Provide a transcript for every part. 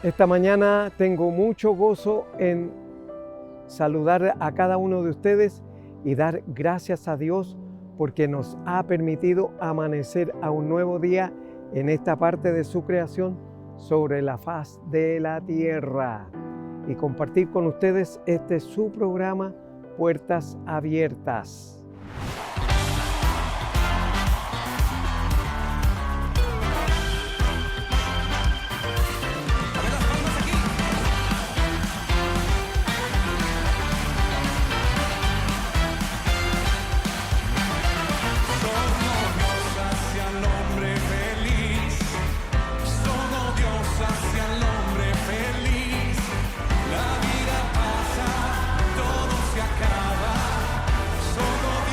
Esta mañana tengo mucho gozo en saludar a cada uno de ustedes y dar gracias a Dios porque nos ha permitido amanecer a un nuevo día en esta parte de su creación sobre la faz de la tierra y compartir con ustedes este su programa Puertas Abiertas. Todo se acaba, solo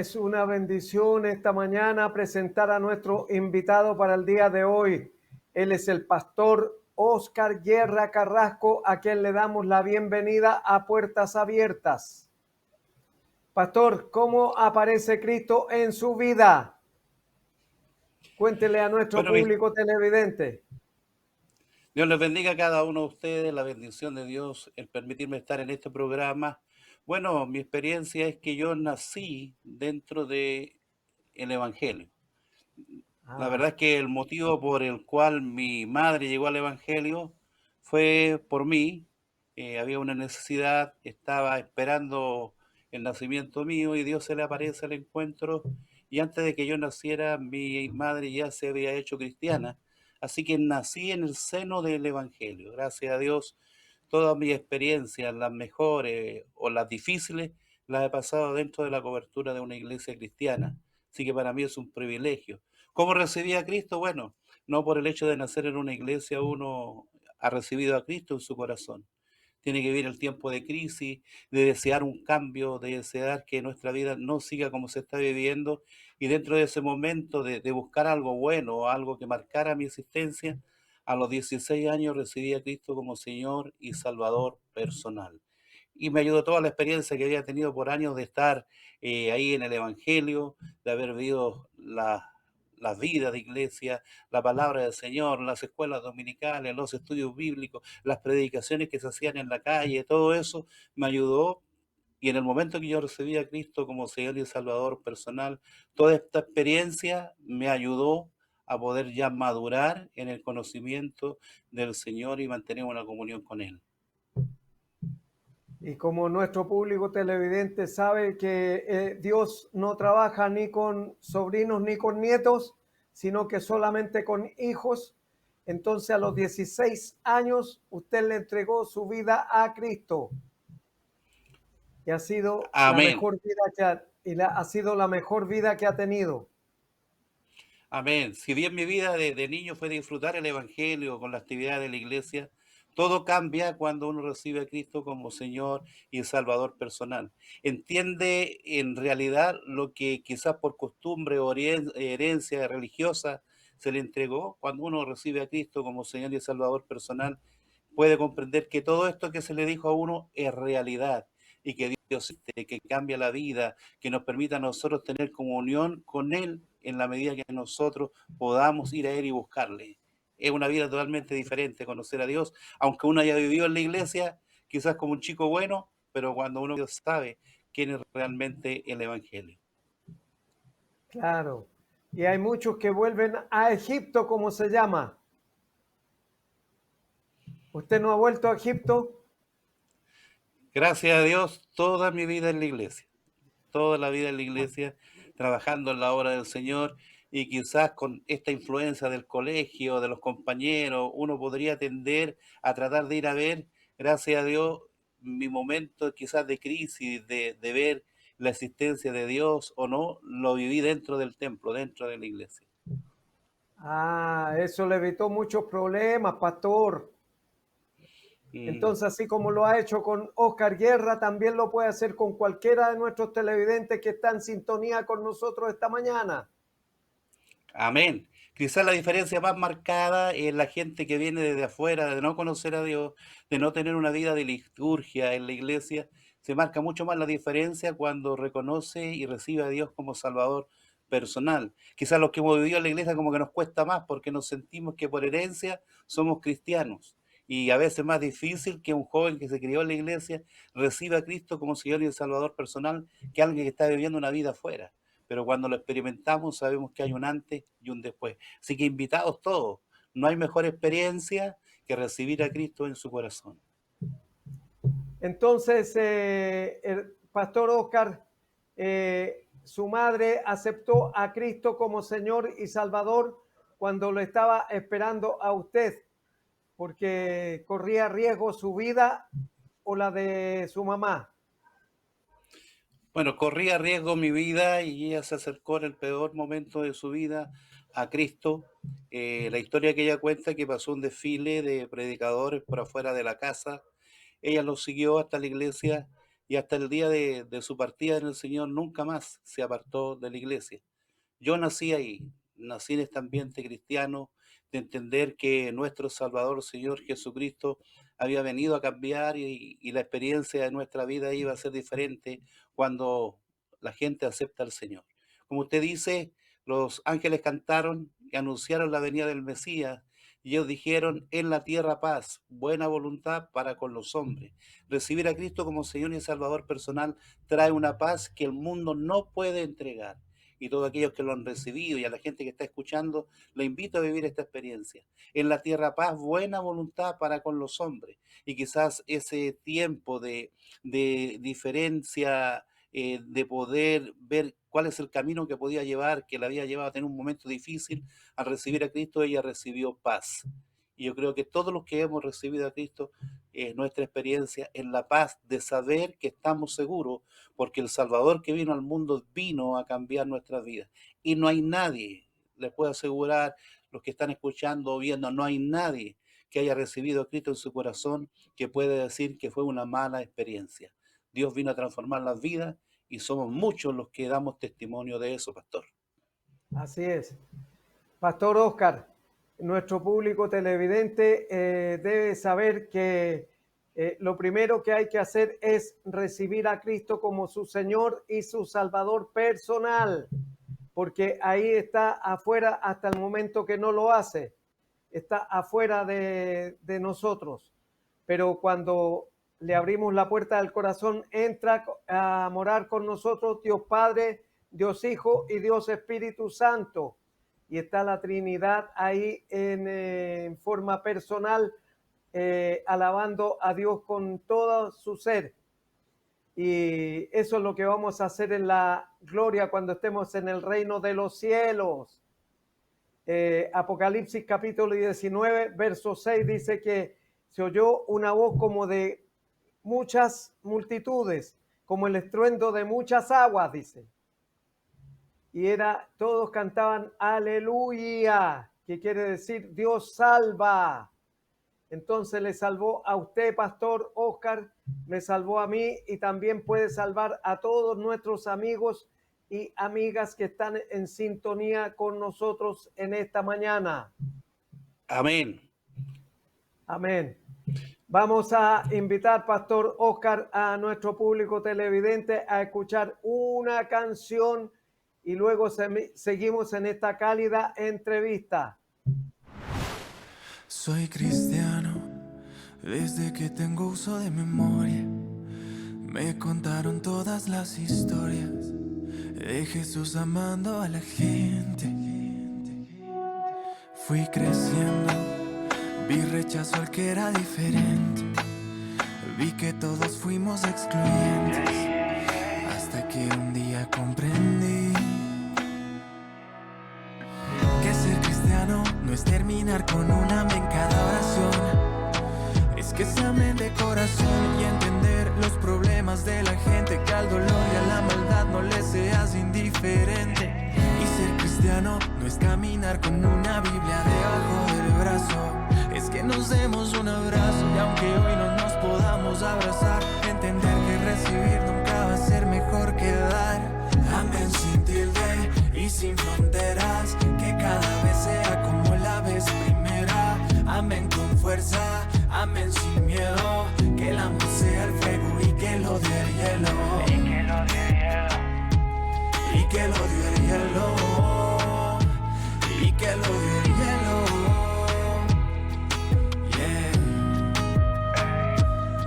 Es una bendición esta mañana presentar a nuestro invitado para el día de hoy. Él es el pastor Óscar Guerra Carrasco, a quien le damos la bienvenida a Puertas Abiertas. Pastor, ¿cómo aparece Cristo en su vida? Cuéntele a nuestro Bueno, público televidente. Dios les bendiga a cada uno de ustedes, la bendición de Dios, el permitirme estar en este programa. Bueno, mi experiencia es que yo nací dentro de el Evangelio. La verdad Ah, es que el motivo por el cual mi madre llegó al Evangelio fue por mí. Había una necesidad, estaba esperando el nacimiento mío y Dios se le aparece al encuentro. Y antes de que yo naciera, mi madre ya se había hecho cristiana. Así que nací en el seno del Evangelio. Gracias a Dios, todas mis experiencias, las mejores o las difíciles, las he pasado dentro de la cobertura de una iglesia cristiana. Así que para mí es un privilegio. ¿Cómo recibí a Cristo? Bueno, no por el hecho de nacer en una iglesia uno ha recibido a Cristo en su corazón. Tiene que vivir el tiempo de crisis, de desear un cambio, de desear que nuestra vida no siga como se está viviendo. Y dentro de ese momento de buscar algo bueno, algo que marcara mi existencia, a los 16 años recibí a Cristo como Señor y Salvador personal. Y me ayudó toda la experiencia que había tenido por años de estar ahí en el Evangelio, de haber vivido la vida de iglesia, la palabra del Señor, las escuelas dominicales, los estudios bíblicos, las predicaciones que se hacían en la calle, todo eso me ayudó. Y en el momento que yo recibí a Cristo como Señor y Salvador personal, toda esta experiencia me ayudó a poder ya madurar en el conocimiento del Señor y mantener una comunión con Él. y como nuestro público televidente sabe que Dios no trabaja ni con sobrinos ni con nietos, sino que solamente con hijos, entonces a los 16 años usted le entregó su vida a Cristo y ha sido la Amén. mejor vida ha sido la mejor vida que ha tenido. Amén. Si bien mi vida de niño fue disfrutar el Evangelio con la actividad de la iglesia, todo cambia cuando uno recibe a Cristo como Señor y Salvador personal. Entiende en realidad lo que quizás por costumbre o herencia religiosa se le entregó. Cuando uno recibe a Cristo como Señor y Salvador personal, puede comprender que todo esto que se le dijo a uno es realidad y que Dios existe, que cambia la vida, que nos permita a nosotros tener comunión con Él en la medida que nosotros podamos ir a Él y buscarle. Es una vida totalmente diferente conocer a Dios, aunque uno haya vivido en la iglesia, quizás como un chico bueno, pero cuando uno sabe quién es realmente el Evangelio. Claro. Y hay muchos que vuelven a Egipto, como se llama. ¿Usted no ha vuelto a Egipto? Gracias a Dios, toda mi vida en la iglesia. Toda la vida en la iglesia, trabajando en la obra del Señor, y quizás con esta influencia del colegio, de los compañeros, uno podría tender a tratar de ir a ver, gracias a Dios, mi momento quizás de crisis, de ver la existencia de Dios o no, lo viví dentro del templo, dentro de la iglesia. Ah, eso le evitó muchos problemas, pastor. Mm. Entonces, así como lo ha hecho con Oscar Guerra, también lo puede hacer con cualquiera de nuestros televidentes que está en sintonía con nosotros esta mañana. Amén. Quizás la diferencia más marcada es la gente que viene desde afuera, de no conocer a Dios, de no tener una vida de liturgia en la iglesia. Se marca mucho más la diferencia cuando reconoce y recibe a Dios como Salvador personal. Quizás los que hemos vivido en la iglesia como que nos cuesta más porque nos sentimos que por herencia somos cristianos. Y a veces es más difícil que un joven que se crió en la iglesia reciba a Cristo como Señor y Salvador personal que alguien que está viviendo una vida afuera, pero cuando lo experimentamos sabemos que hay un antes y un después. Así que invitados todos, no hay mejor experiencia que recibir a Cristo en su corazón. Entonces, el pastor Oscar, su madre aceptó a Cristo como Señor y Salvador cuando lo estaba esperando a usted, porque corría riesgo su vida o la de su mamá. Bueno, corría riesgo mi vida y ella se acercó en el peor momento de su vida a Cristo. La historia que ella cuenta que pasó un desfile de predicadores por afuera de la casa. Ella lo siguió hasta la iglesia y hasta el día de su partida en el Señor nunca más se apartó de la iglesia. Yo nací ahí, nací en este ambiente cristiano, de entender que nuestro Salvador, Señor Jesucristo, había venido a cambiar y la experiencia de nuestra vida iba a ser diferente cuando la gente acepta al Señor. Como usted dice, los ángeles cantaron y anunciaron la venida del Mesías, y ellos dijeron: en la tierra paz, buena voluntad para con los hombres. Recibir a Cristo como Señor y Salvador personal trae una paz que el mundo no puede entregar. Y todos aquellos que lo han recibido y a la gente que está escuchando, le invito a vivir esta experiencia. En la tierra paz, buena voluntad para con los hombres. Y quizás ese tiempo de diferencia, de poder ver cuál es el camino que podía llevar, que la había llevado a tener un momento difícil, al recibir a Cristo ella recibió paz. Y yo creo que todos los que hemos recibido a Cristo, nuestra experiencia en la paz de saber que estamos seguros, porque el Salvador que vino al mundo vino a cambiar nuestras vidas. Y no hay nadie, les puedo asegurar, los que están escuchando o viendo, no hay nadie que haya recibido a Cristo en su corazón que pueda decir que fue una mala experiencia. Dios vino a transformar las vidas y somos muchos los que damos testimonio de eso, pastor. Así es. Pastor Óscar, nuestro público televidente debe saber que lo primero que hay que hacer es recibir a Cristo como su Señor y su Salvador personal, porque ahí está afuera hasta el momento que no lo hace, está afuera de nosotros. Pero cuando le abrimos la puerta del corazón, entra a morar con nosotros Dios Padre, Dios Hijo y Dios Espíritu Santo. Y está la Trinidad ahí en forma personal, alabando a Dios con todo su ser. Y eso es lo que vamos a hacer en la gloria cuando estemos en el reino de los cielos. Apocalipsis capítulo 19, verso 6 dice que se oyó una voz como de muchas multitudes, como el estruendo de muchas aguas, dice. Y todos cantaban aleluya, que quiere decir Dios salva. Entonces le salvó a usted, Pastor Óscar, me salvó a mí y también puede salvar a todos nuestros amigos y amigas que están en sintonía con nosotros en esta mañana. Amén. Amén. Vamos a invitar, Pastor Óscar, a nuestro público televidente a escuchar una canción y luego seguimos en esta cálida entrevista. Soy cristiano desde que tengo uso de memoria. Me contaron todas las historias de Jesús amando a la gente. Fui creciendo, vi rechazo al que era diferente. Vi que todos fuimos excluyentes, hasta que un día comprendí que ser cristiano no es terminar con un amén cada oración. Es que se amen de corazón y entender los problemas de la gente, que al dolor y a la maldad no le seas indiferente. Y ser cristiano no es caminar con una Biblia debajo del brazo. Es que nos demos un abrazo y aunque hoy no nos podamos abrazar, entender que recibir nunca va a ser mejor que dar. Amén sin tilde y sin fronteras, que cada vez sea como la vez primera. Amén con fuerza, amén sin miedo, que el amor sea el fuego y que el odio el hielo. Y que el odio el hielo. Y que el odio el hielo.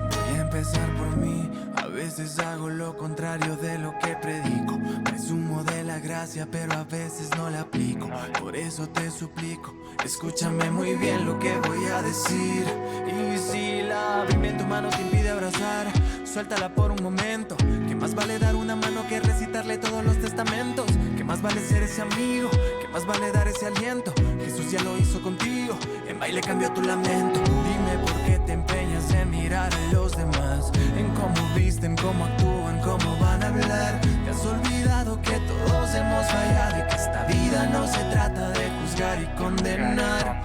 Voy a empezar por mí. A veces hago lo contrario de lo que predico. Presumo de la gracia, pero a veces no la aplico. Por eso te suplico, escúchame muy bien lo que voy a decir. Y si la Biblia en tu mano te impide abrazar, suéltala por un momento. Que más vale dar una mano que recitarle todos los testamentos. Que más vale ser ese amigo, que más vale dar ese aliento. Jesús ya lo hizo contigo, en baile cambió tu lamento. Dime por qué te empeñas en mirar a los demás, en cómo visten, cómo actúan, cómo van a hablar. Te has olvidado que todos hemos fallado y que esta vida no se trata de juzgar y condenar.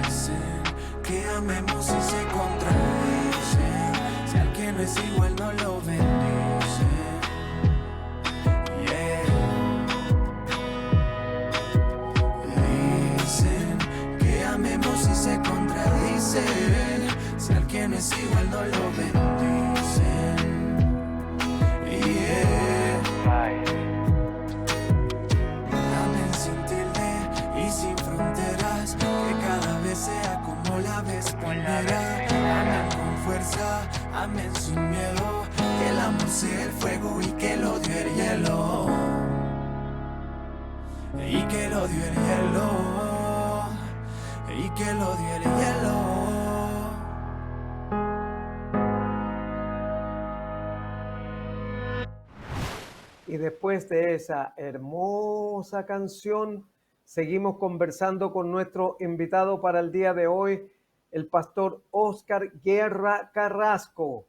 Dicen que amemos y se contradicen. Si al que no es igual no lo ven. que no es igual no lo bendicen. Yeah. Amén sin tilde y sin fronteras, que cada vez sea como la vez primera. Amén con fuerza, amén sin miedo, que el amor sea el fuego y que el odio el hielo. Y que el odio el hielo. Y que el odio el hielo. Y después de esa hermosa canción, seguimos conversando con nuestro invitado para el día de hoy, el pastor Óscar Guerra Carrasco.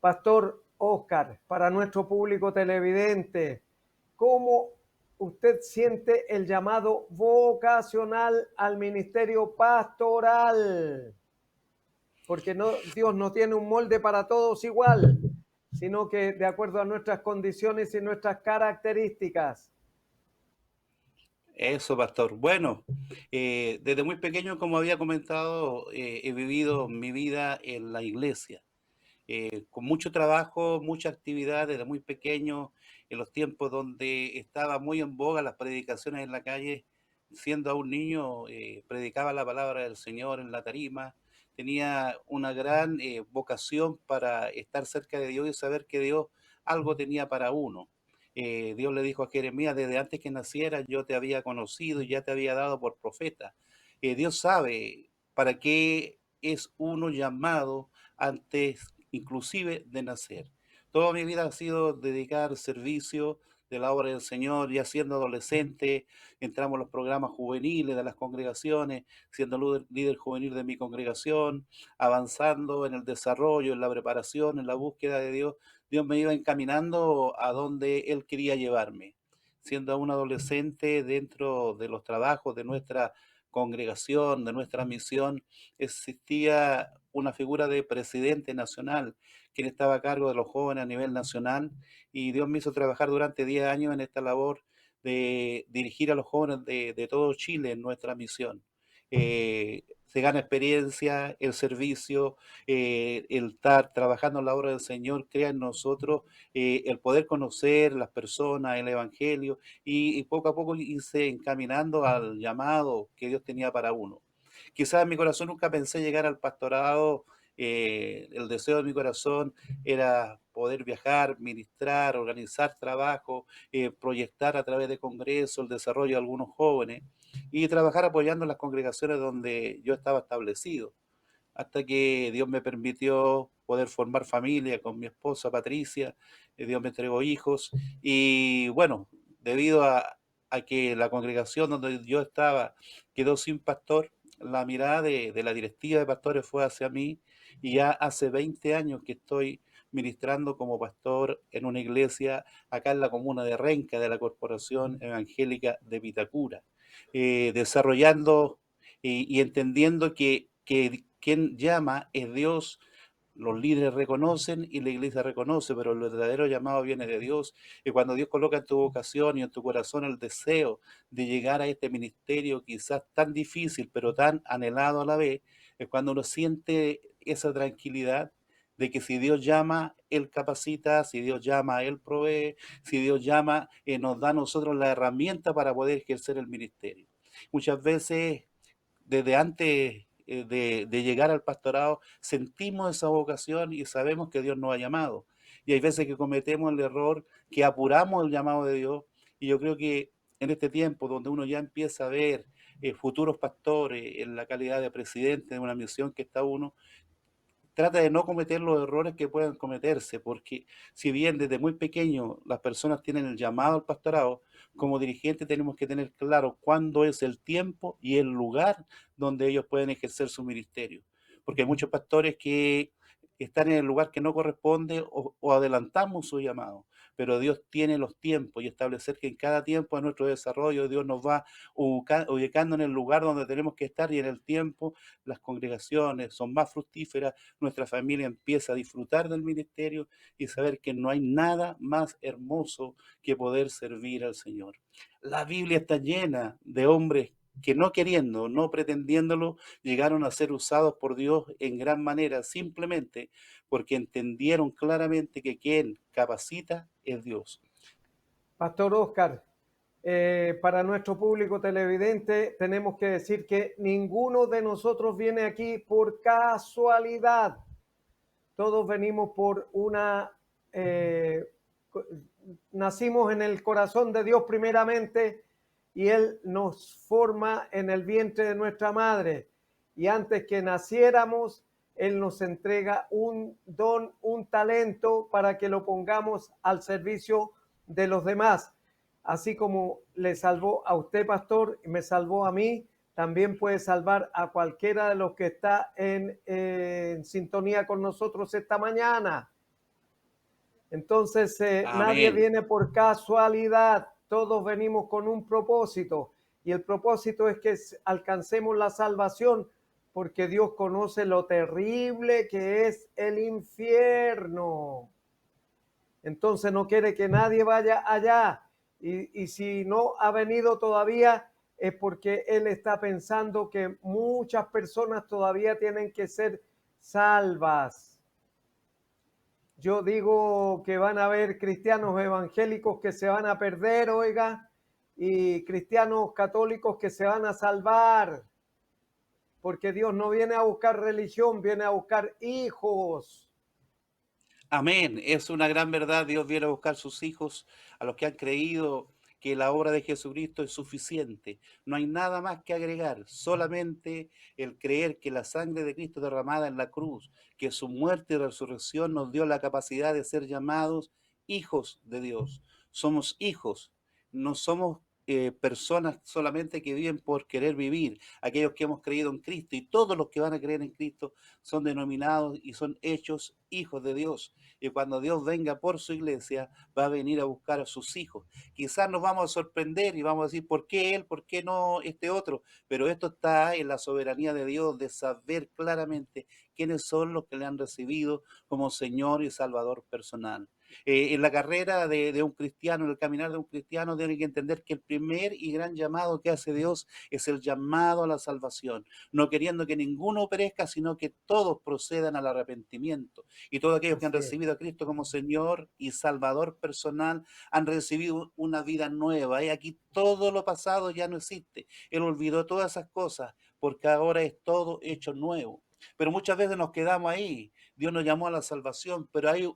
Pastor Óscar, para nuestro público televidente, ¿cómo usted siente el llamado vocacional al ministerio pastoral? Porque Dios no tiene un molde para todos igual, sino que de acuerdo a nuestras condiciones y nuestras características. Eso, pastor. Bueno, desde muy pequeño, como había comentado, he vivido mi vida en la iglesia, con mucho trabajo, mucha actividad desde muy pequeño, en los tiempos donde estaba muy en boga las predicaciones en la calle. Siendo aún niño, predicaba la palabra del Señor en la tarima. Tenía una gran vocación para estar cerca de Dios y saber que Dios algo tenía para uno. Dios le dijo a Jeremías: desde antes que naciera yo te había conocido y ya te había dado por profeta. Dios sabe para qué es uno llamado antes inclusive de nacer. Toda mi vida ha sido dedicar servicio de la obra del Señor. Ya siendo adolescente entramos en los programas juveniles de las congregaciones, siendo líder juvenil de mi congregación, avanzando en el desarrollo, en la preparación, en la búsqueda de Dios. Dios me iba encaminando a donde Él quería llevarme. Siendo un adolescente, dentro de los trabajos de nuestra congregación, de nuestra misión, existía una figura de presidente nacional, quien estaba a cargo de los jóvenes a nivel nacional, y Dios me hizo trabajar durante 10 años en esta labor de dirigir a los jóvenes de todo Chile en nuestra misión. Se gana experiencia, el servicio, el estar trabajando en la obra del Señor, crea en nosotros el poder conocer las personas, el Evangelio, y poco a poco irse encaminando al llamado que Dios tenía para uno. Quizás en mi corazón nunca pensé llegar al pastorado. El deseo de mi corazón era poder viajar, ministrar, organizar trabajo, proyectar a través de congresos el desarrollo de algunos jóvenes y trabajar apoyando las congregaciones donde yo estaba establecido, hasta que Dios me permitió poder formar familia con mi esposa Patricia. Dios me entregó hijos y bueno, debido a que la congregación donde yo estaba quedó sin pastor, la mirada de la directiva de pastores fue hacia mí, y ya hace 20 años que estoy ministrando como pastor en una iglesia acá en la comuna de Renca, de la Corporación Evangélica de Vitacura, desarrollando y entendiendo que quien llama es Dios. Los líderes reconocen y la iglesia reconoce, pero el verdadero llamado viene de Dios. Y cuando Dios coloca en tu vocación y en tu corazón el deseo de llegar a este ministerio quizás tan difícil, pero tan anhelado a la vez, es cuando uno siente esa tranquilidad de que si Dios llama, Él capacita; si Dios llama, Él provee; si Dios llama, nos da a nosotros la herramienta para poder ejercer el ministerio. Muchas veces, desde antes de llegar al pastorado, sentimos esa vocación y sabemos que Dios nos ha llamado. Y hay veces que cometemos el error, que apuramos el llamado de Dios. Y yo creo que en este tiempo donde uno ya empieza a ver futuros pastores en la calidad de presidente de una misión que está uno, trata de no cometer los errores que puedan cometerse, porque si bien desde muy pequeño las personas tienen el llamado al pastorado, como dirigentes tenemos que tener claro cuándo es el tiempo y el lugar donde ellos pueden ejercer su ministerio. Porque hay muchos pastores que están en el lugar que no corresponde, o adelantamos su llamado, pero Dios tiene los tiempos, y establecer que en cada tiempo de nuestro desarrollo Dios nos va ubicando en el lugar donde tenemos que estar, y en el tiempo las congregaciones son más fructíferas, nuestra familia empieza a disfrutar del ministerio y saber que no hay nada más hermoso que poder servir al Señor. La Biblia está llena de hombres que no queriendo, no pretendiéndolo, llegaron a ser usados por Dios en gran manera, simplemente porque entendieron claramente que quien capacita es Dios. Pastor Oscar, para nuestro público televidente tenemos que decir que ninguno de nosotros viene aquí por casualidad. Todos venimos por nacimos en el corazón de Dios primeramente y Él nos forma en el vientre de nuestra madre. Y antes que naciéramos, Él nos entrega un don, un talento para que lo pongamos al servicio de los demás. Así como le salvó a usted, pastor, y me salvó a mí, también puede salvar a cualquiera de los que está en sintonía con nosotros esta mañana. Entonces, nadie viene por casualidad, todos venimos con un propósito y el propósito es que alcancemos la salvación porque Dios conoce lo terrible que es el infierno. Entonces no quiere que nadie vaya allá y si no ha venido todavía es porque Él está pensando que muchas personas todavía tienen que ser salvas. Yo digo que van a haber cristianos evangélicos que se van a perder, oiga, y cristianos católicos que se van a salvar, porque Dios no viene a buscar religión, viene a buscar hijos. Amén. Es una gran verdad. Dios viene a buscar sus hijos, a los que han creído que la obra de Jesucristo es suficiente. No hay nada más que agregar, solamente el creer que la sangre de Cristo derramada en la cruz, que su muerte y resurrección nos dio la capacidad de ser llamados hijos de Dios. Somos hijos, no somos personas solamente que viven por querer vivir, aquellos que hemos creído en Cristo y todos los que van a creer en Cristo son denominados y son hechos hijos de Dios. Y cuando Dios venga por su iglesia, va a venir a buscar a sus hijos. Quizás nos vamos a sorprender y vamos a decir, ¿por qué él? ¿Por qué no este otro? Pero esto está en la soberanía de Dios, de saber claramente quiénes son los que le han recibido como Señor y Salvador personal. En la carrera de un cristiano, en el caminar de un cristiano, tiene que entender que el primer y gran llamado que hace Dios es el llamado a la salvación, no queriendo que ninguno perezca, sino que todos procedan al arrepentimiento. Y todos aquellos que han recibido a Cristo como Señor y Salvador personal han recibido una vida nueva. Y aquí todo lo pasado ya no existe. Él olvidó todas esas cosas porque ahora es todo hecho nuevo. Pero muchas veces nos quedamos ahí. Dios nos llamó a la salvación, pero hay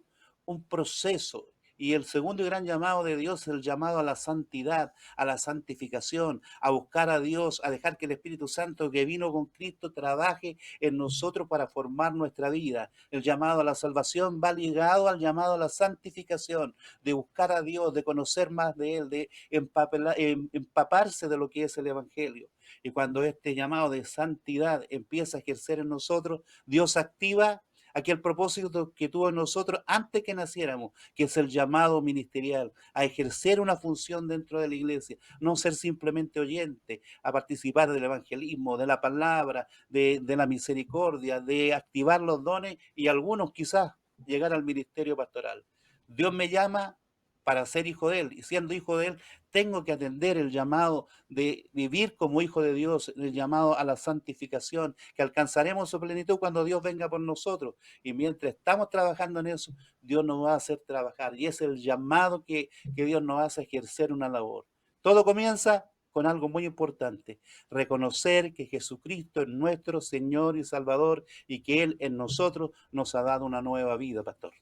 un proceso. Y el segundo y gran llamado de Dios es el llamado a la santidad, a la santificación, a buscar a Dios, a dejar que el Espíritu Santo que vino con Cristo trabaje en nosotros para formar nuestra vida. El llamado a la salvación va ligado al llamado a la santificación, de buscar a Dios, de conocer más de Él, de empaparse de lo que es el Evangelio. Y cuando este llamado de santidad empieza a ejercer en nosotros, Dios activa aquel propósito que tuvo en nosotros antes que naciéramos, que es el llamado ministerial, a ejercer una función dentro de la iglesia, no ser simplemente oyente, a participar del evangelismo, de la palabra, de la misericordia, de activar los dones y algunos quizás llegar al ministerio pastoral. Dios me llama para ser hijo de Él, y siendo hijo de Él, tengo que atender el llamado de vivir como hijo de Dios, el llamado a la santificación, que alcanzaremos su plenitud cuando Dios venga por nosotros. Y mientras estamos trabajando en eso, Dios nos va a hacer trabajar. Y es el llamado que Dios nos hace ejercer una labor. Todo comienza con algo muy importante, reconocer que Jesucristo es nuestro Señor y Salvador y que Él en nosotros nos ha dado una nueva vida, pastor.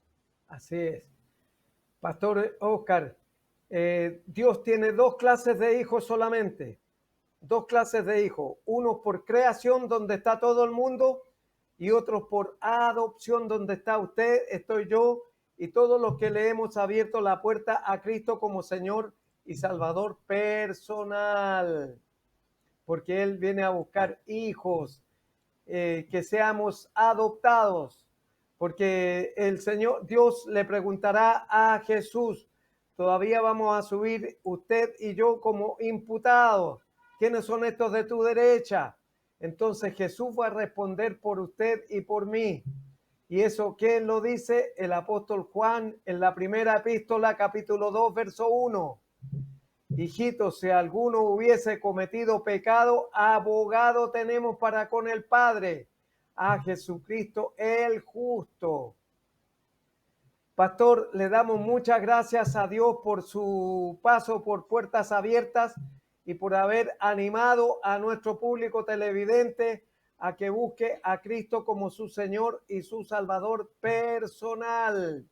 Así es. Pastor Oscar, Dios tiene dos clases de hijos solamente, dos clases de hijos, unos por creación donde está todo el mundo y otros por adopción donde está usted, estoy yo y todos los que le hemos abierto la puerta a Cristo como Señor y Salvador personal, porque Él viene a buscar hijos, que seamos adoptados, porque el Señor Dios le preguntará a Jesús, todavía vamos a subir usted y yo como imputados, ¿quiénes son estos de tu derecha? Entonces Jesús va a responder por usted y por mí. Y eso, ¿quién lo dice? El apóstol Juan en la primera epístola, capítulo 2, verso 1. Hijitos, si alguno hubiese cometido pecado, abogado tenemos para con el Padre, a Jesucristo el justo. Pastor, le damos muchas gracias a Dios por su paso por Puertas Abiertas y por haber animado a nuestro público televidente a que busque a Cristo como su Señor y su Salvador personal.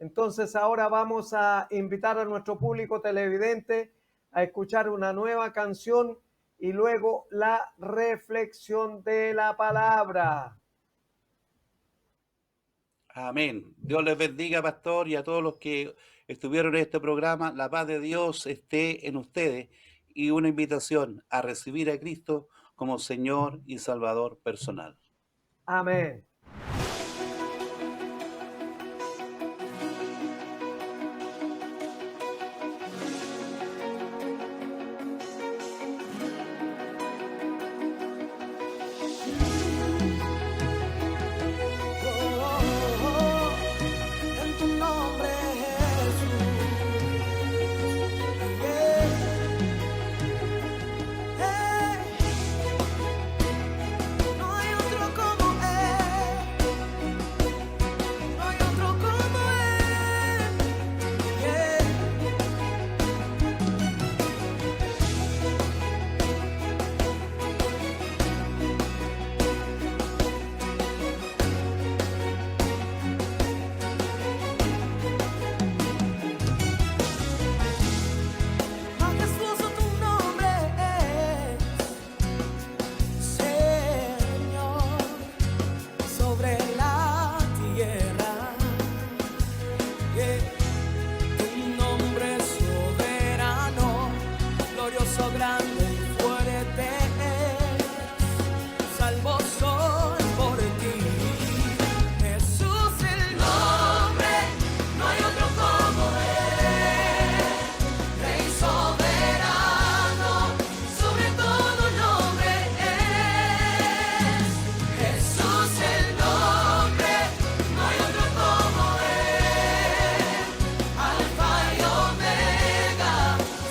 Entonces ahora vamos a invitar a nuestro público televidente a escuchar una nueva canción y luego la reflexión de la palabra. Amén. Dios les bendiga, pastor, y a todos los que estuvieron en este programa. La paz de Dios esté en ustedes y una invitación a recibir a Cristo como Señor y Salvador personal. Amén.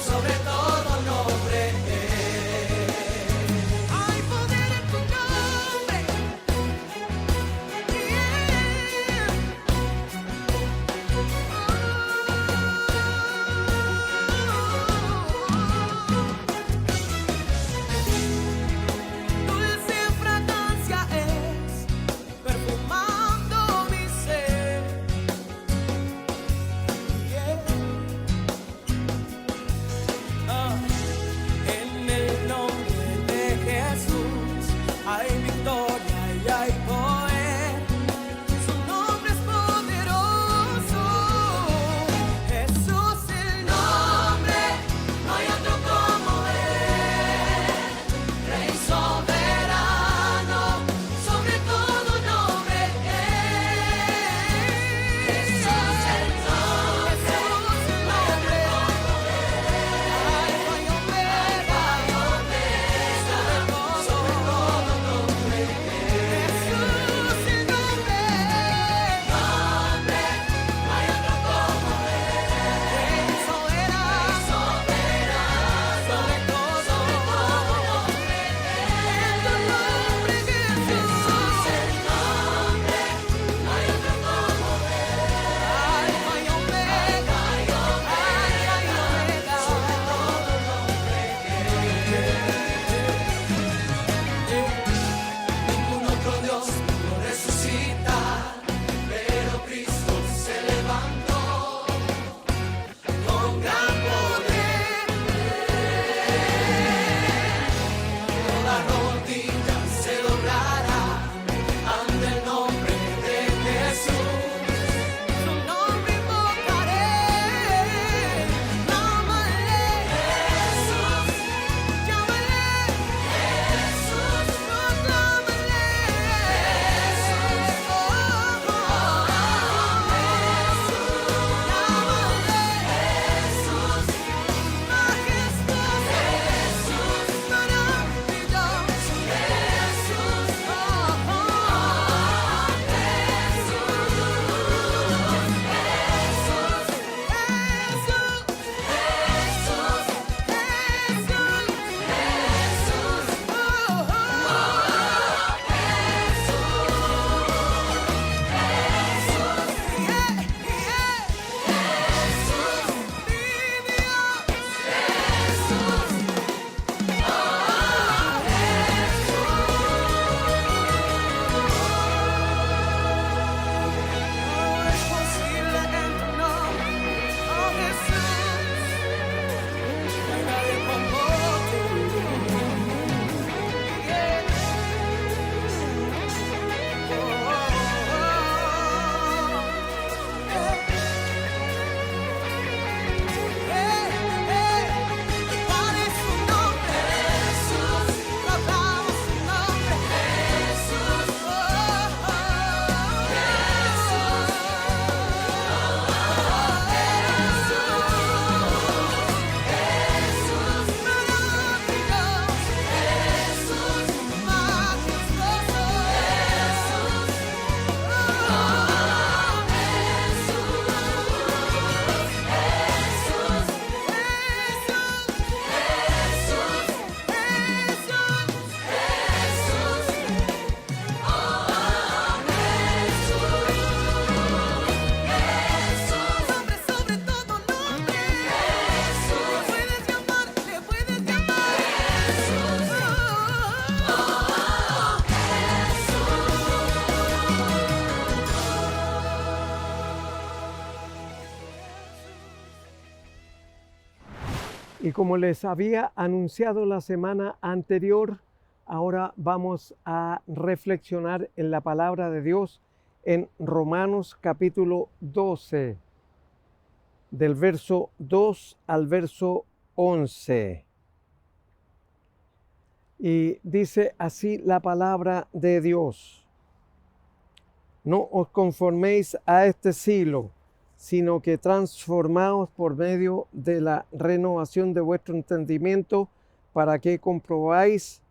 Sobre todo nombre Y como les había anunciado la semana anterior, ahora vamos a reflexionar en la palabra de Dios en Romanos capítulo 12, del verso 2 al verso 11. Y dice así la palabra de Dios: no os conforméis a este siglo, sino que transformaos por medio de la renovación de vuestro entendimiento, para que comprobéis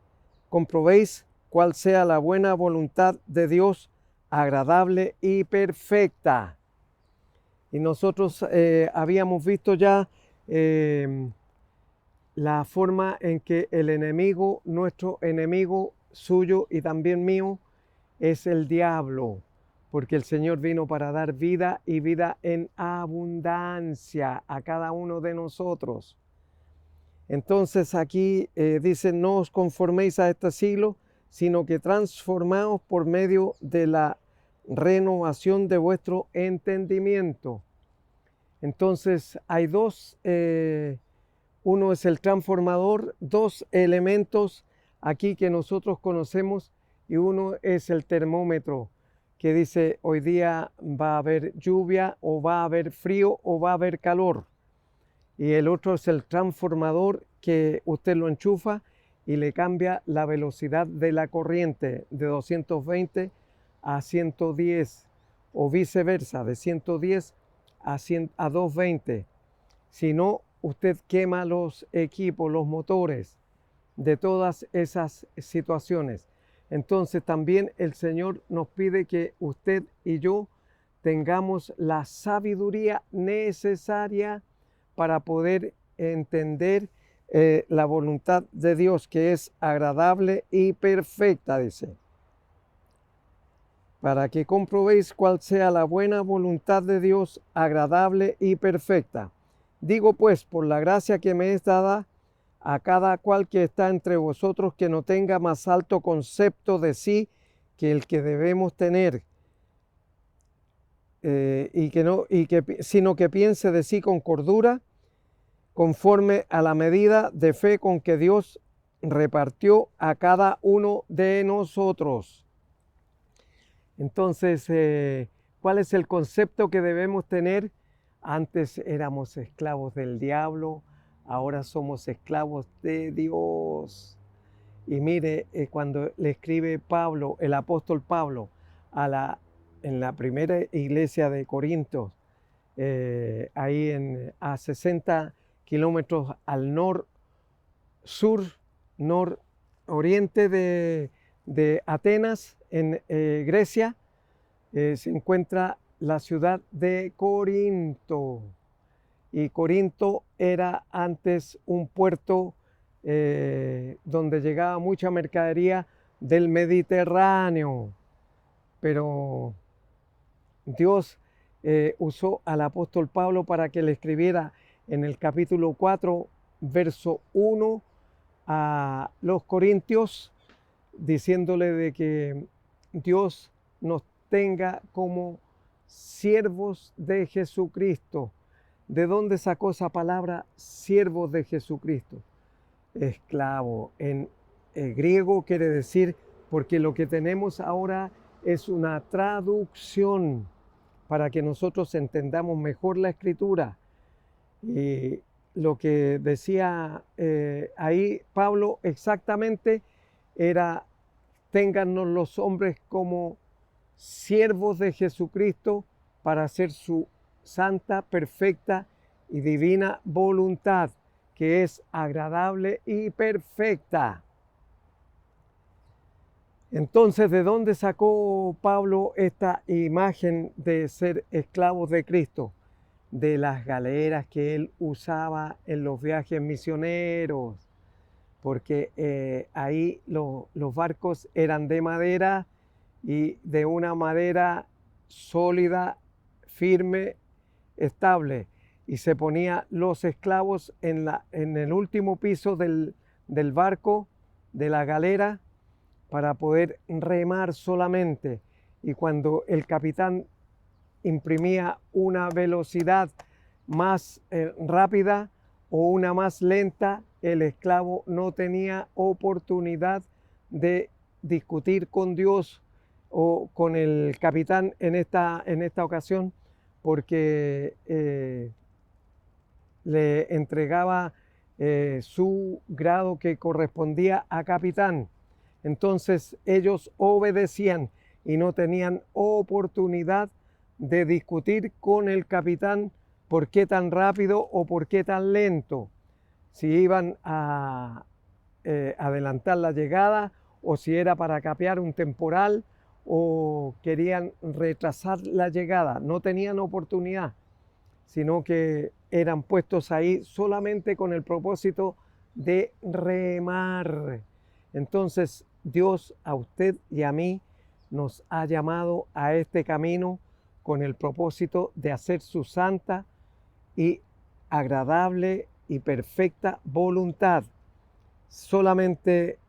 cuál sea la buena voluntad de Dios, agradable y perfecta. Y nosotros habíamos visto ya la forma en que el enemigo, nuestro enemigo suyo y también mío, es el diablo, porque el Señor vino para dar vida y vida en abundancia a cada uno de nosotros. Entonces aquí dice: no os conforméis a este siglo, sino que transformaos por medio de la renovación de vuestro entendimiento. Entonces hay dos, uno es el transformador, dos elementos aquí que nosotros conocemos, y uno es el termómetro, que dice hoy día va a haber lluvia o va a haber frío o va a haber calor. Y el otro es el transformador, que usted lo enchufa y le cambia la velocidad de la corriente de 220 a 110 o viceversa, de 110 a 220. Si no, usted quema los equipos, los motores de todas esas situaciones. Entonces también el Señor nos pide que usted y yo tengamos la sabiduría necesaria para poder entender la voluntad de Dios, que es agradable y perfecta, dice. Para que comprobéis cuál sea la buena voluntad de Dios, agradable y perfecta. Digo pues, por la gracia que me es dada, a cada cual que está entre vosotros, que no tenga más alto concepto de sí que el que debemos tener, sino que piense de sí con cordura, conforme a la medida de fe con que Dios repartió a cada uno de nosotros. Entonces, ¿cuál es el concepto que debemos tener? Antes éramos esclavos del diablo, ahora somos esclavos de Dios. Y mire, cuando le escribe Pablo, el apóstol Pablo, en la primera iglesia de Corinto, ahí a 60 kilómetros al nororiente de Atenas, en Grecia, se encuentra la ciudad de Corinto. Y Corinto era antes un puerto donde llegaba mucha mercadería del Mediterráneo. Pero Dios usó al apóstol Pablo para que le escribiera en el capítulo 4, verso 1 a los corintios, diciéndole de que Dios nos tenga como siervos de Jesucristo. ¿De dónde sacó esa palabra, siervos de Jesucristo? Esclavo. En griego quiere decir, porque lo que tenemos ahora es una traducción para que nosotros entendamos mejor la escritura. Y lo que decía ahí Pablo exactamente era: téngannos los hombres como siervos de Jesucristo para hacer su santa, perfecta y divina voluntad, que es agradable y perfecta. Entonces, ¿de dónde sacó Pablo esta imagen de ser esclavos de Cristo? De las galeras que él usaba en los viajes misioneros, porque ahí los barcos eran de madera, y de una madera sólida, firme, estable, y se ponía los esclavos en el último piso del barco, de la galera, para poder remar solamente. Y cuando el capitán imprimía una velocidad más rápida, o una más lenta, el esclavo no tenía oportunidad de discutir con Dios o con el capitán en esta ocasión, porque le entregaba su grado que correspondía a capitán. Entonces ellos obedecían y no tenían oportunidad de discutir con el capitán por qué tan rápido o por qué tan lento, si iban a adelantar la llegada o si era para capear un temporal o querían retrasar la llegada. No tenían oportunidad, sino que eran puestos ahí solamente con el propósito de remar. Entonces Dios a usted y a mí nos ha llamado a este camino con el propósito de hacer su santa y agradable y perfecta voluntad. Solamente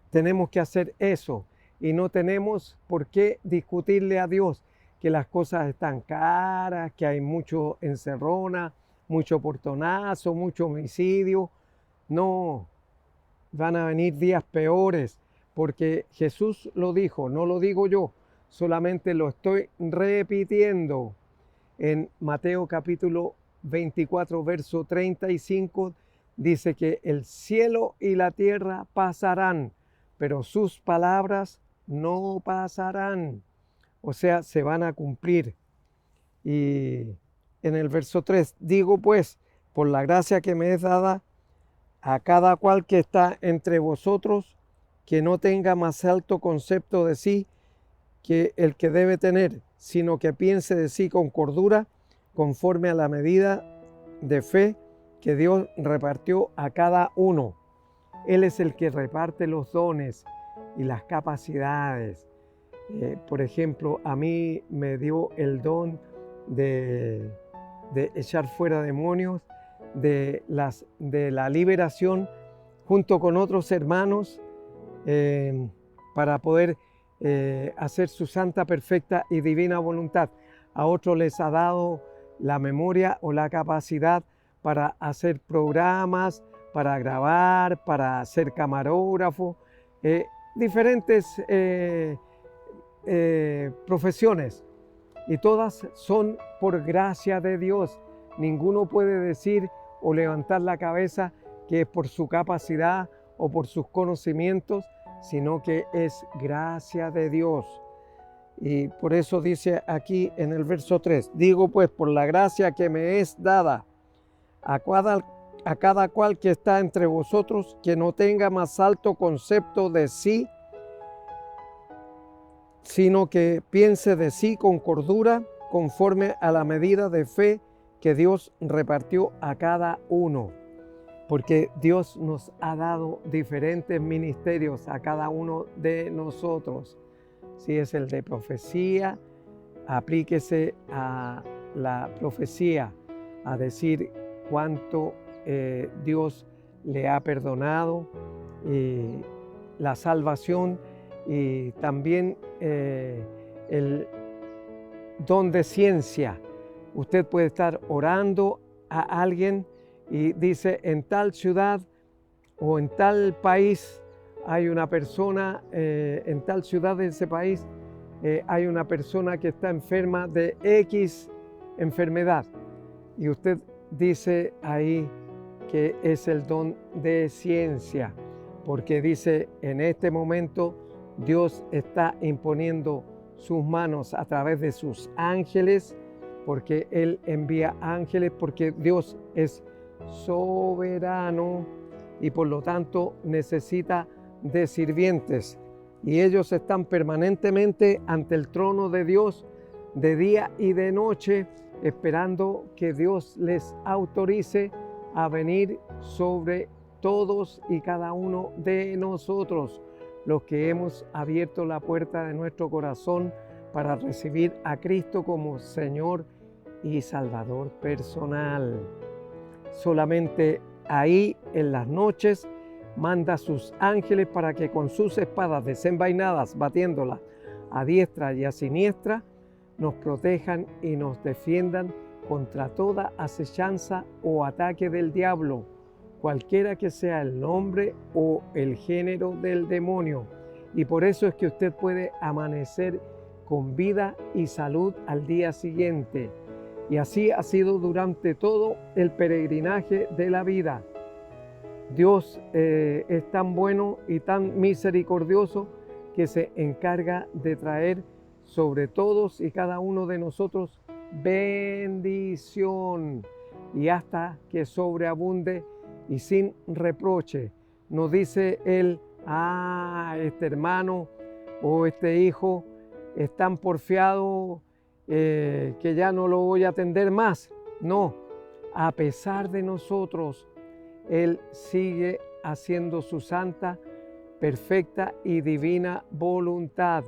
tenemos que hacer eso y no tenemos por qué discutirle a Dios que las cosas están caras, que hay mucho encerrona, mucho portonazo, mucho homicidio. No, van a venir días peores, porque Jesús lo dijo, no lo digo yo, solamente lo estoy repitiendo. En Mateo capítulo 24, verso 35, dice que el cielo y la tierra pasarán, pero sus palabras no pasarán. O sea, se van a cumplir. Y en el verso 3, digo pues, por la gracia que me es dada, a cada cual que está entre vosotros, que no tenga más alto concepto de sí que el que debe tener, sino que piense de sí con cordura, conforme a la medida de fe que Dios repartió a cada uno. Él es el que reparte los dones y las capacidades. Por ejemplo, a mí me dio el don de echar fuera demonios, de la liberación, junto con otros hermanos, para poder hacer su santa, perfecta y divina voluntad. A otros les ha dado la memoria o la capacidad para hacer programas, para grabar, para ser camarógrafo, diferentes profesiones, y todas son por gracia de Dios. Ninguno puede decir o levantar la cabeza que es por su capacidad o por sus conocimientos, sino que es gracia de Dios. Y por eso dice aquí en el verso 3, digo pues por la gracia que me es dada a cada cual que está entre vosotros, que no tenga más alto concepto de sí, sino que piense de sí con cordura, conforme a la medida de fe que Dios repartió a cada uno. Porque Dios nos ha dado diferentes ministerios a cada uno de nosotros. Si es el de profecía, aplíquese a la profecía, a decir cuánto Dios le ha perdonado, la salvación, y también el don de ciencia. Usted puede estar orando a alguien y dice, en tal ciudad o en tal país hay una persona, en tal ciudad de ese país hay una persona que está enferma de X enfermedad. Y usted dice ahí que es el don de ciencia, porque dice, en este momento Dios está imponiendo sus manos a través de sus ángeles, porque Él envía ángeles, porque Dios es soberano y por lo tanto necesita de sirvientes. Y ellos están permanentemente ante el trono de Dios de día y de noche, esperando que Dios les autorice a venir sobre todos y cada uno de nosotros, los que hemos abierto la puerta de nuestro corazón para recibir a Cristo como Señor y Salvador personal. Solamente ahí en las noches manda sus ángeles para que con sus espadas desenvainadas, batiéndolas a diestra y a siniestra, nos protejan y nos defiendan contra toda acechanza o ataque del diablo, cualquiera que sea el nombre o el género del demonio. Y por eso es que usted puede amanecer con vida y salud al día siguiente. Y así ha sido durante todo el peregrinaje de la vida. Dios es tan bueno y tan misericordioso que se encarga de traer sobre todos y cada uno de nosotros bendición y hasta que sobreabunde y sin reproche. No dice él, este hermano o este hijo es tan porfiado que ya no lo voy a atender más. No, a pesar de nosotros, Él sigue haciendo su santa, perfecta y divina voluntad.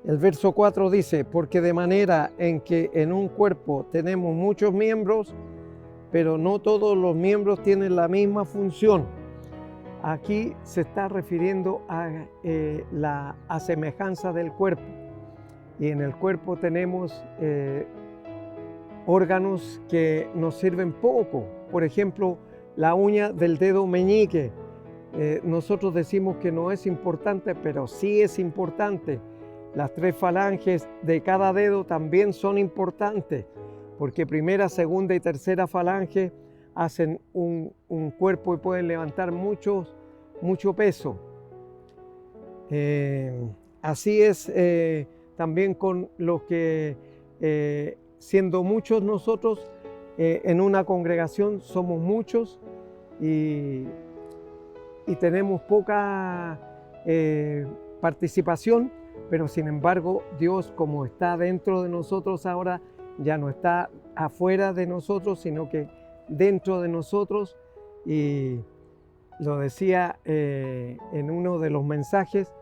El verso 4 dice, porque de manera en que en un cuerpo tenemos muchos miembros, pero no todos los miembros tienen la misma función. Aquí se está refiriendo a la semejanza del cuerpo. Y en el cuerpo tenemos órganos que nos sirven poco. Por ejemplo, la uña del dedo meñique. Nosotros decimos que no es importante, pero sí es importante. Las 3 falanges de cada dedo también son importantes, porque primera, segunda y tercera falange hacen un cuerpo y pueden levantar mucho peso. Así es también con los que, siendo muchos nosotros, en una congregación somos muchos y tenemos poca participación, pero sin embargo Dios, como está dentro de nosotros ahora, ya no está afuera de nosotros, sino que dentro de nosotros. Y lo decía en uno de los mensajes,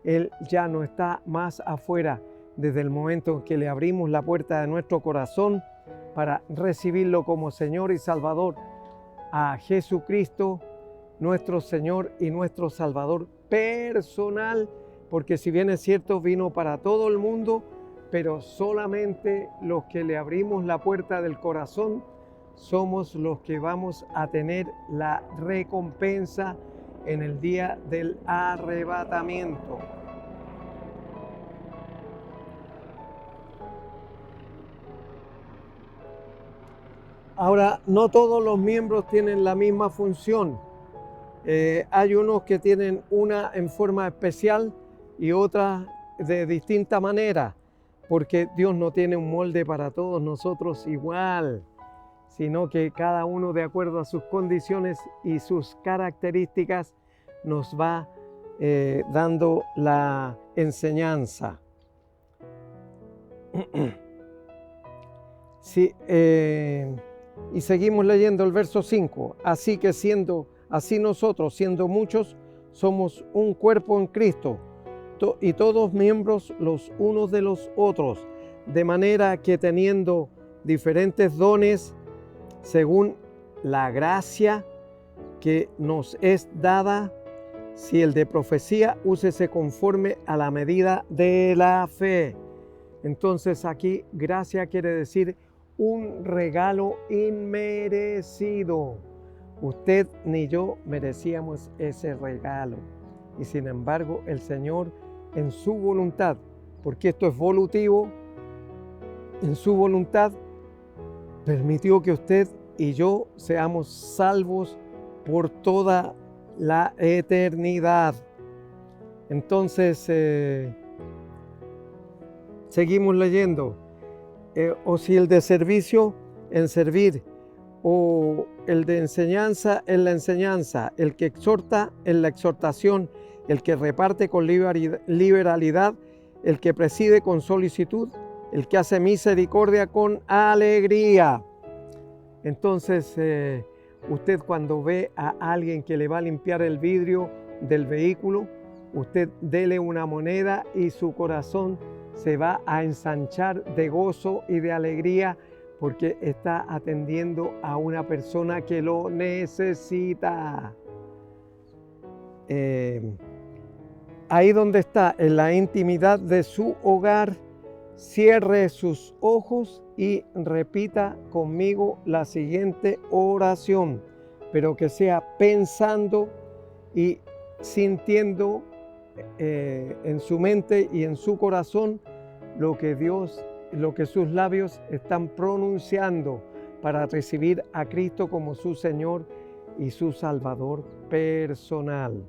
Él ya no está más afuera desde el momento en que le abrimos la puerta de nuestro corazón para recibirlo como Señor y Salvador, a Jesucristo, nuestro Señor y nuestro Salvador personal, porque si bien es cierto, vino para todo el mundo, pero solamente los que le abrimos la puerta del corazón somos los que vamos a tener la recompensa en el día del arrebatamiento. Ahora, no todos los miembros tienen la misma función. Hay unos que tienen una en forma especial y otras de distinta manera, porque Dios no tiene un molde para todos nosotros igual, sino que cada uno, de acuerdo a sus condiciones y sus características, nos va dando la enseñanza. Sí, y seguimos leyendo el verso 5. Así que así nosotros, siendo muchos, somos un cuerpo en Cristo, y todos miembros los unos de los otros, de manera que teniendo diferentes dones, según la gracia que nos es dada, si el de profecía, úsese conforme a la medida de la fe. Entonces aquí gracia quiere decir un regalo inmerecido. Usted ni yo merecíamos ese regalo. Y sin embargo, el Señor, en su voluntad, porque esto es volutivo, en su voluntad permitió que usted y yo seamos salvos por toda la eternidad. Entonces, seguimos leyendo. O si el de servicio, en servir, o el de enseñanza, en la enseñanza, el que exhorta, en la exhortación, el que reparte con liberalidad, el que preside con solicitud, el que hace misericordia con alegría. Entonces, usted cuando ve a alguien que le va a limpiar el vidrio del vehículo, usted dele una moneda y su corazón se va a ensanchar de gozo y de alegría porque está atendiendo a una persona que lo necesita. Ahí donde está, en la intimidad de su hogar, cierre sus ojos y repita conmigo la siguiente oración, pero que sea pensando y sintiendo en su mente y en su corazón lo que sus labios están pronunciando para recibir a Cristo como su Señor y su Salvador personal.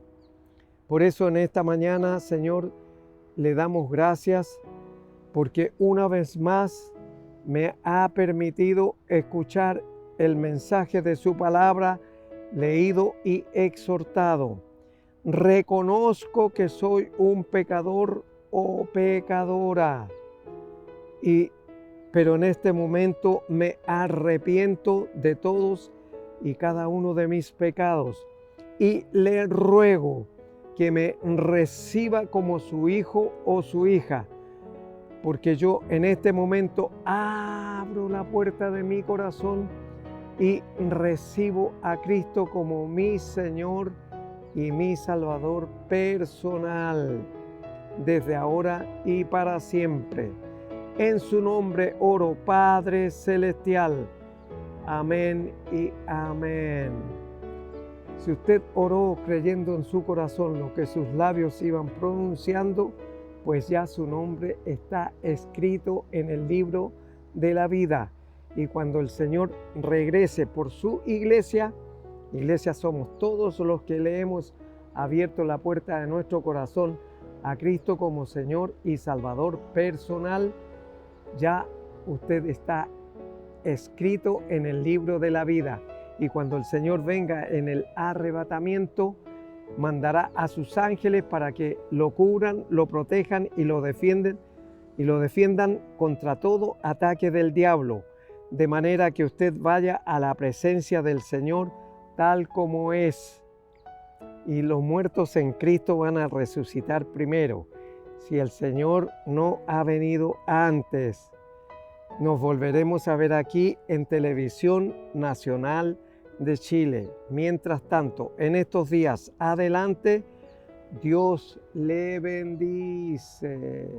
Por eso en esta mañana, Señor, le damos gracias porque una vez más me ha permitido escuchar el mensaje de su palabra leído y exhortado. Reconozco que soy un pecador o pecadora, pero en este momento me arrepiento de todos y cada uno de mis pecados y le ruego que me reciba como su hijo o su hija, porque yo en este momento abro la puerta de mi corazón y recibo a Cristo como mi Señor y mi Salvador personal, desde ahora y para siempre. En su nombre oro, Padre Celestial. Amén y amén. Si usted oró creyendo en su corazón lo que sus labios iban pronunciando, pues ya su nombre está escrito en el libro de la vida. Y cuando el Señor regrese por su iglesia somos todos los que le hemos abierto la puerta de nuestro corazón a Cristo como Señor y Salvador personal, ya usted está escrito en el libro de la vida. Y cuando el Señor venga en el arrebatamiento, mandará a sus ángeles para que lo cubran, lo protejan y lo defiendan contra todo ataque del diablo, de manera que usted vaya a la presencia del Señor tal como es. Y los muertos en Cristo van a resucitar primero. Si el Señor no ha venido antes, nos volveremos a ver aquí en Televisión Nacional de Chile. Mientras tanto, en estos días adelante, Dios le bendice.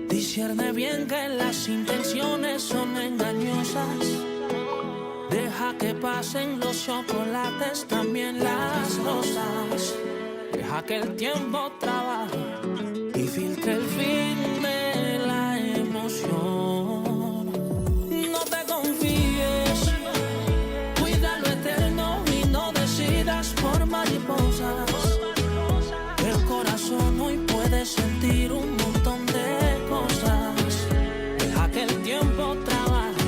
Discierne bien que las intenciones son engañosas. Deja que pasen los chocolates, también las rosas. Deja que el tiempo trabaje y filtre el fin de la emoción. No te confíes, cuida lo eterno y no decidas por mariposas. El corazón hoy puede sentir un montón de cosas. Deja que el tiempo trabaje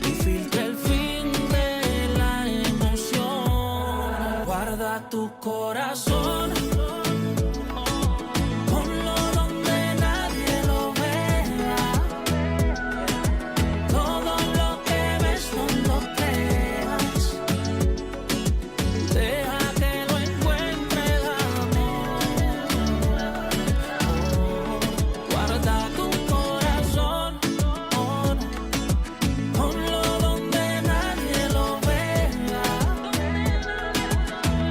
y filtre el fin de la emoción. Guarda tu corazón, ponlo donde nadie lo vea. Todo lo que ves no lo creas. Deja que lo encuentre el amor. Guarda tu corazón, ponlo donde nadie lo vea.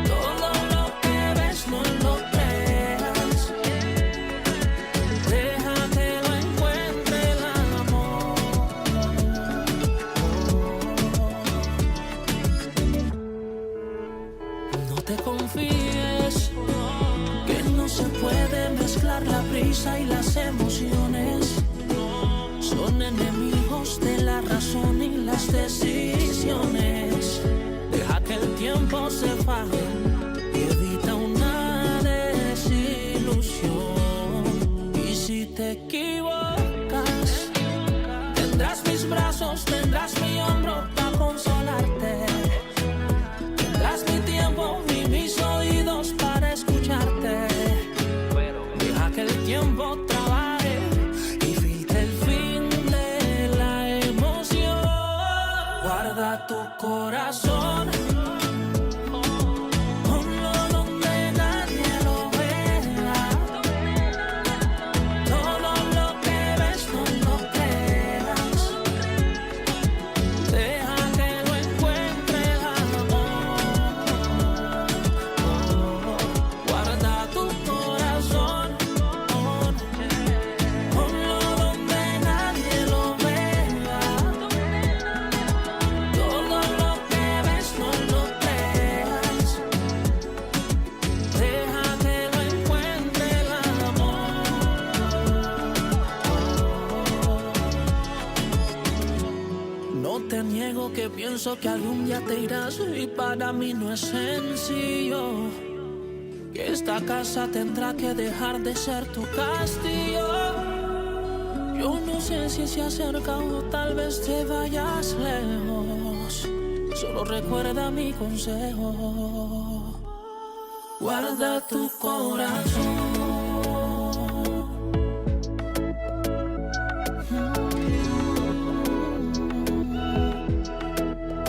Todo lo que ves no lo creas. Deja que lo encuentre el amor. No te confíes, que no se puede mezclar la prisa y las emociones. Son enemigos de la razón y las decisiones. Deja que el tiempo se faje y evita una desilusión. Y si te equivocas, tendrás mis brazos, tendrás mi hombro para consolarte. Tendrás mi tiempo y mis oídos para escucharte. Deja que el tiempo trabaje y filtre el fin de la emoción. Guarda tu corazón, porque pienso que algún día te irás y para mí no es sencillo. Que esta casa tendrá que dejar de ser tu castillo. Yo no sé si se acerca o tal vez te vayas lejos. Solo recuerda mi consejo. Guarda tu corazón.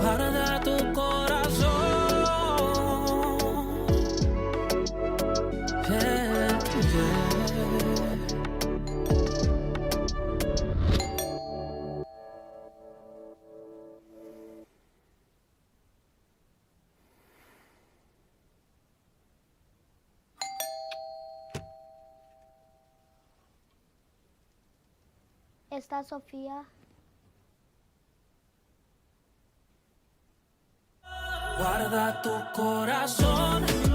Guarda tu corazón. Yeah, yeah. ¿Está Sofía? Guarda tu corazón.